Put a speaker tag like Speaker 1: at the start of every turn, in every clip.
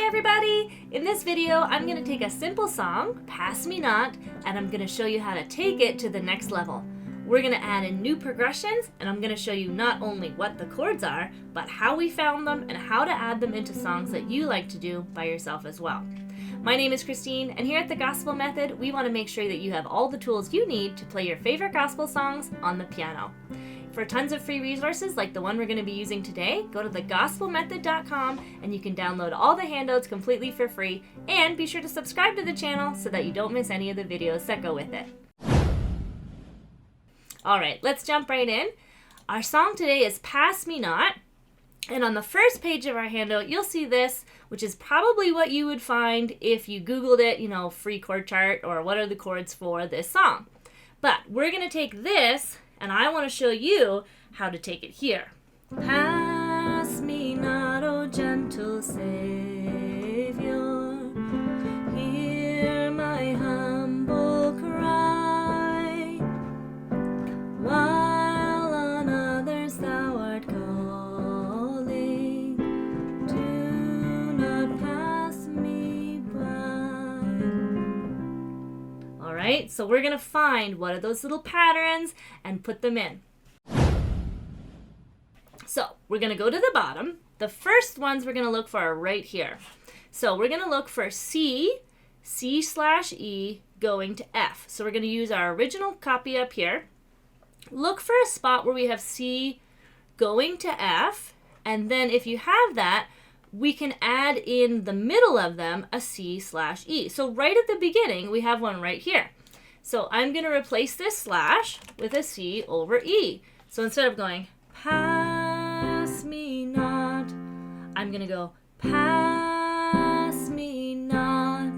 Speaker 1: everybody! In this video, I'm going to take a simple song, Pass Me Not, and I'm going to show you how to take it to the next level. We're going to add in new progressions, and I'm going to show you not only what the chords are, but how we found them and how to add them into songs that you like to do by yourself as well. My name is Christine, and here at the Gospel Method, we want to make sure that you have all the tools you need to play your favorite gospel songs on the piano. For tons of free resources like the one we're going to be using today, go to thegospelmethod.com and you can download all the handouts completely for free, and be sure to subscribe to the channel so that you don't miss any of the videos that go with it. Alright, let's jump right in. Our song today is Pass Me Not, and on the first page of our handout you'll see this, which is probably what you would find if you googled it, free chord chart or what are the chords for this song. But we're going to take this and I want to show you how to take it here. Pass me not, O gentle Savior, hear my humble cry, while on others thou art calling, do not pass me by. Alright, so we're going to find what are those little patterns and put them in. So we're going to go to the bottom. The first ones we're going to look for are right here. So we're going to look for C, C/E going to F. So we're going to use our original copy up here. Look for a spot where we have C going to F, and then if you have that, we can add in the middle of them a C/E. So right at the beginning, we have one right here. So I'm going to replace this slash with a C over E. So instead of going, pass me not, I'm going to go, pass me not.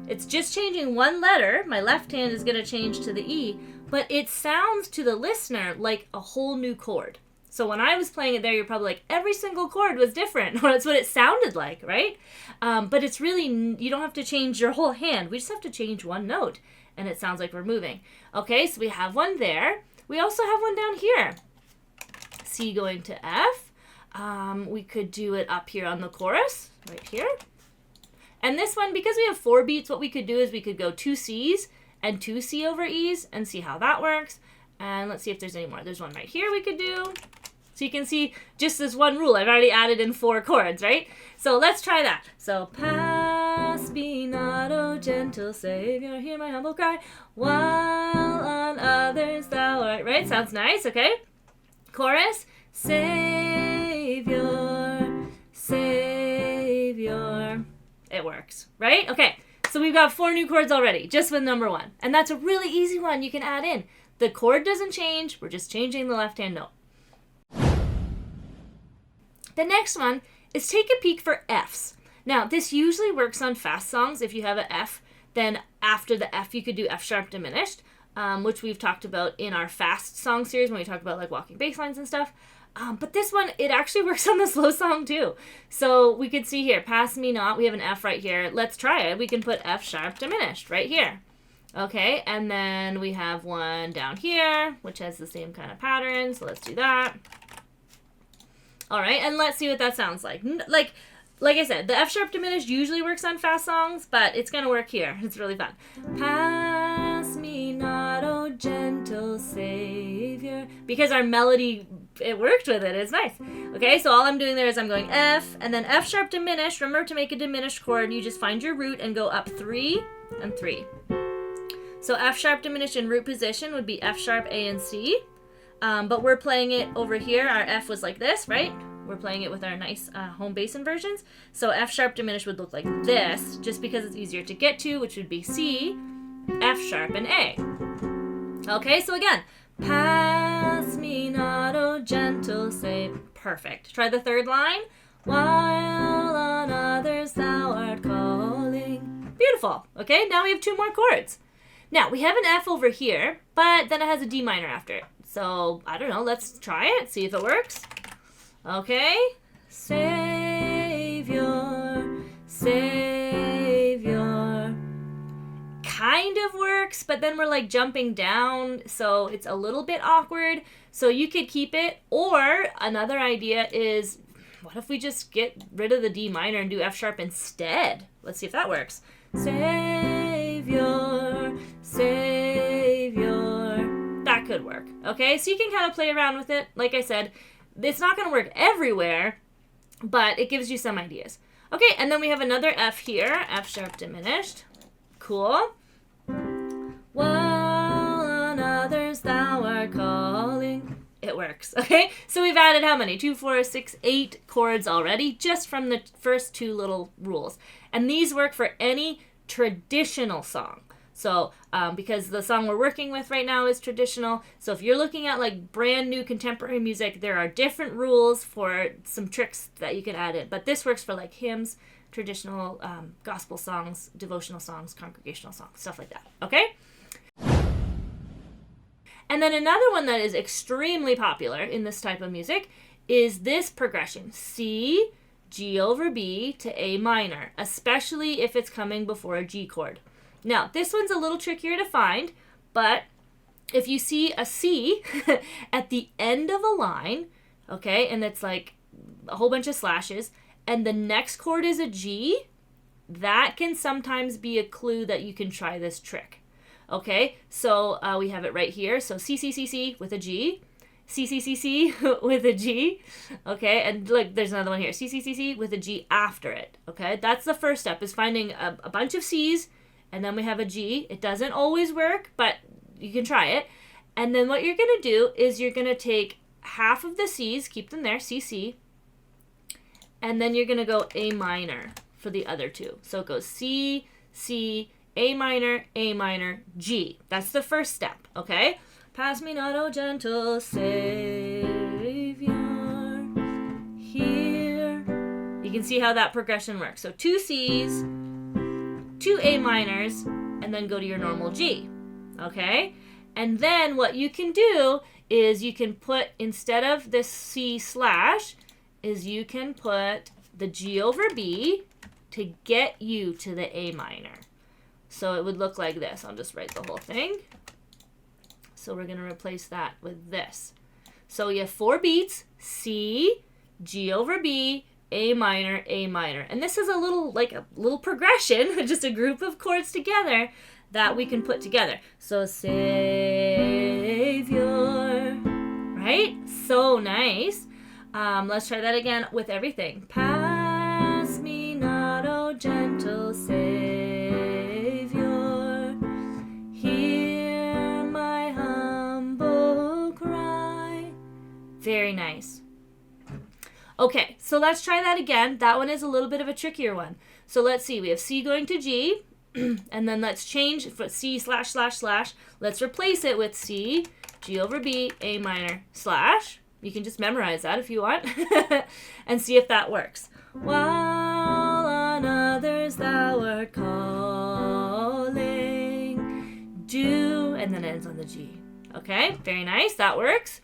Speaker 1: It's just changing one letter. My left hand is going to change to the E, but it sounds to the listener like a whole new chord. So when I was playing it there, you're probably like, every single chord was different. That's what it sounded like, right? But it's really, you don't have to change your whole hand. We just have to change one note, and it sounds like we're moving. Okay, so we have one there. We also have one down here. C going to F. We could do it up here on the chorus, right here. And this one, because we have 4 beats, what we could do is we could go 2 C's and 2 C over E's and see how that works. And let's see if there's any more. There's one right here we could do. So you can see just this one rule. I've already added in 4 chords, right? So let's try that. So, pass me not, O gentle Savior, hear my humble cry, while on others thou art. Right? Sounds nice, okay? Chorus, Savior, Savior. It works, right? Okay, so we've got 4 new chords already, just with number 1. And that's a really easy one you can add in. The chord doesn't change, we're just changing the left-hand note. The next one is take a peek for Fs. Now, this usually works on fast songs. If you have an F, then after the F, you could do F sharp diminished, which we've talked about in our fast song series when we talk about like walking bass lines and stuff. But this one, it actually works on the slow song too. So we could see here, pass me not, we have an F right here. Let's try it. We can put F sharp diminished right here. Okay, and then we have one down here, which has the same kind of pattern. So let's do that. All right, and let's see what that sounds like. Like I said, the F sharp diminished usually works on fast songs, but it's going to work here. It's really fun. Pass me not, O gentle Savior. Because our melody, it worked with it. It's nice. Okay, so all I'm doing there is I'm going F, and then F sharp diminished. Remember, to make a diminished chord, you just find your root and go up 3 and 3. So F sharp diminished in root position would be F sharp, A, and C. But we're playing it over here. Our F was like this, right? We're playing it with our nice home bass inversions. So F sharp diminished would look like this, just because it's easier to get to, which would be C, F sharp, and A. Okay, so again, pass me not, O gentle Savior. Perfect. Try the third line. While on others thou art calling. Beautiful. Okay, now we have 2 more chords. Now, we have an F over here, but then it has a D minor after it. So, I don't know, let's try it, see if it works. Okay, Savior, Savior. Kind of works, but then we're like jumping down, so it's a little bit awkward. So you could keep it, or another idea is what if we just get rid of the D minor and do F sharp instead? Let's see if that works. Savior, Savior. That could work, okay? So you can kind of play around with it. Like I said, it's not going to work everywhere, but it gives you some ideas. Okay, and then we have another F here, F sharp diminished. Cool. While on others thou art calling. It works, okay? So we've added how many? 2, 4, 6, 8 chords already, just from the first 2 little rules. And these work for any traditional song. So, because the song we're working with right now is traditional, so if you're looking at like brand new contemporary music, there are different rules for some tricks that you can add in. But this works for like hymns, traditional gospel songs, devotional songs, congregational songs, stuff like that, okay? And then another one that is extremely popular in this type of music is this progression, C, G over B to A minor, especially if it's coming before a G chord. Now, this one's a little trickier to find, but if you see a C at the end of a line, okay, and it's like a whole bunch of slashes, and the next chord is a G, that can sometimes be a clue that you can try this trick. Okay, so we have it right here. So C, C, C, C with a G, C, C, C, C with a G, okay, and like there's another one here, C, C, C, C with a G after it, okay? That's the first step, is finding a bunch of C's, and then we have a G. It doesn't always work, but you can try it. And then what you're going to do is you're going to take half of the C's, keep them there, C, C, and then you're going to go A minor for the other 2. So it goes C, C, A minor, G. That's the first step, okay? Pass me not, O gentle Savior, here. You can see how that progression works. So 2 C's, 2 A minors, and then go to your normal G, okay? And then what you can do is you can put, instead of this C slash, is you can put the G over B to get you to the A minor. So it would look like this. I'll just write the whole thing. So we're going to replace that with this. So you have 4 beats, C, G over B, A minor, A minor. And this is a little progression, just a group of chords together that we can put together. So Savior, right? So nice. Let's try that again with everything. Pass me not, O gentle Savior. Very nice. Okay, so let's try that again. That one is a little bit of a trickier one. So let's see. We have C going to G, and then let's change for C slash slash slash. Let's replace it with C, G over B, A minor, slash. You can just memorize that if you want, and see if that works. While on others thou art calling, do, and then it ends on the G. Okay, very nice. That works.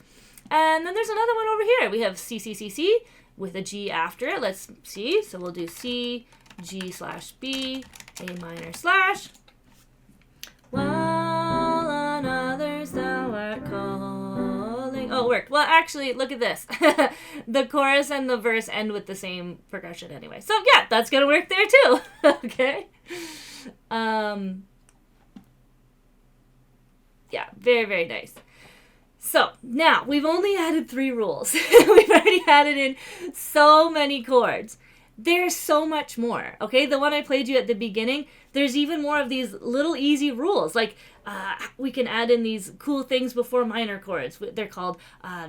Speaker 1: And then there's another one over here. We have C, C, C, C with a G after it. Let's see. So we'll do C, G slash B, A minor slash. While on others thou art calling. Oh, it worked. Well, actually, look at this. The chorus and the verse end with the same progression anyway. So yeah, that's going to work there too. Okay. Yeah, very, very nice. So now we've only added 3 rules. We've already added in so many chords. There's so much more, okay? The one I played you at the beginning, there's even more of these little easy rules. Like we can add in these cool things before minor chords. They're called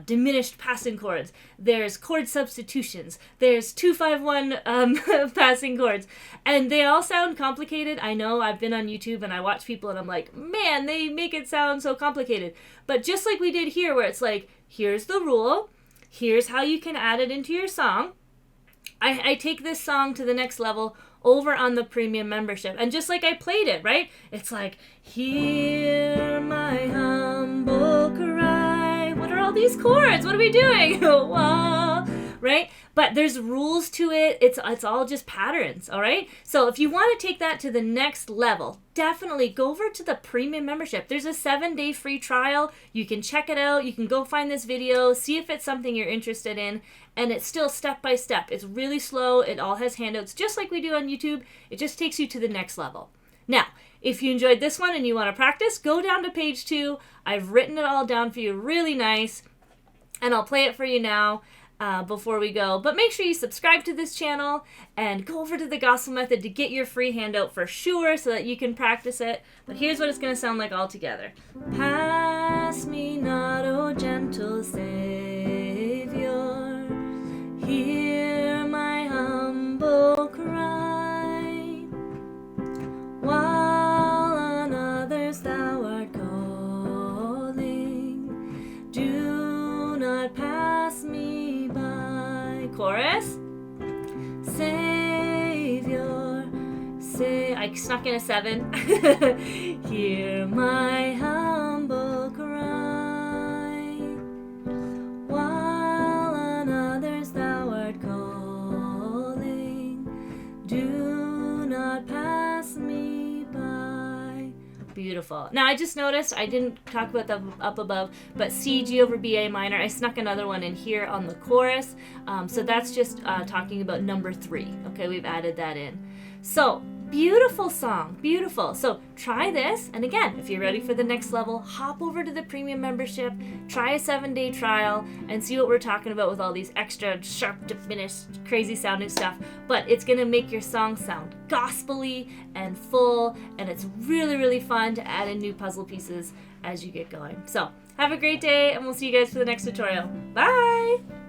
Speaker 1: diminished passing chords. There's chord substitutions. There's 2-5-1 passing chords. And they all sound complicated. I know, I've been on YouTube and I watch people and I'm like, man, they make it sound so complicated. But just like we did here, where it's like, here's the rule. Here's how you can add it into your song. I take this song to the next level over on the premium membership. And just like I played it, right? It's like, hear my humble cry. What are all these chords? What are we doing? Whoa, right? But there's rules to it. It's all just patterns, all right? So if you want to take that to the next level, definitely go over to the premium membership. There's a 7-day free trial. You can check it out. You can go find this video, see if it's something you're interested in, and it's still step by step. It's really slow. It all has handouts just like we do on YouTube. It just takes you to the next level. Now, if you enjoyed this one and you want to practice, go down to page 2. I've written it all down for you really nice, and I'll play it for you now. Before we go. But make sure you subscribe to this channel and go over to the Gospel Method to get your free handout for sure so that you can practice it. But here's what it's going to sound like all together. Pass me not, O gentle Savior, hear my humble cry, while on others thou art calling, do not pass me. Chorus. Savior, I snuck in a 7. Hear my humble cry, while on others thou art calling, do not pass me by. Beautiful. Now I just noticed I didn't talk about the up above, but C, G over B, A minor. I snuck another one in here on the chorus. So that's just talking about number 3. Okay, we've added that in. So beautiful song, beautiful. So try this, and again, if you're ready for the next level, hop over to the premium membership, try a 7-day trial, and see what we're talking about with all these extra sharp, diminished, crazy sounding stuff. But it's gonna make your song sound gospel-y and full, and it's really, really fun to add in new puzzle pieces as you get going. So have a great day, and we'll see you guys for the next tutorial. Bye!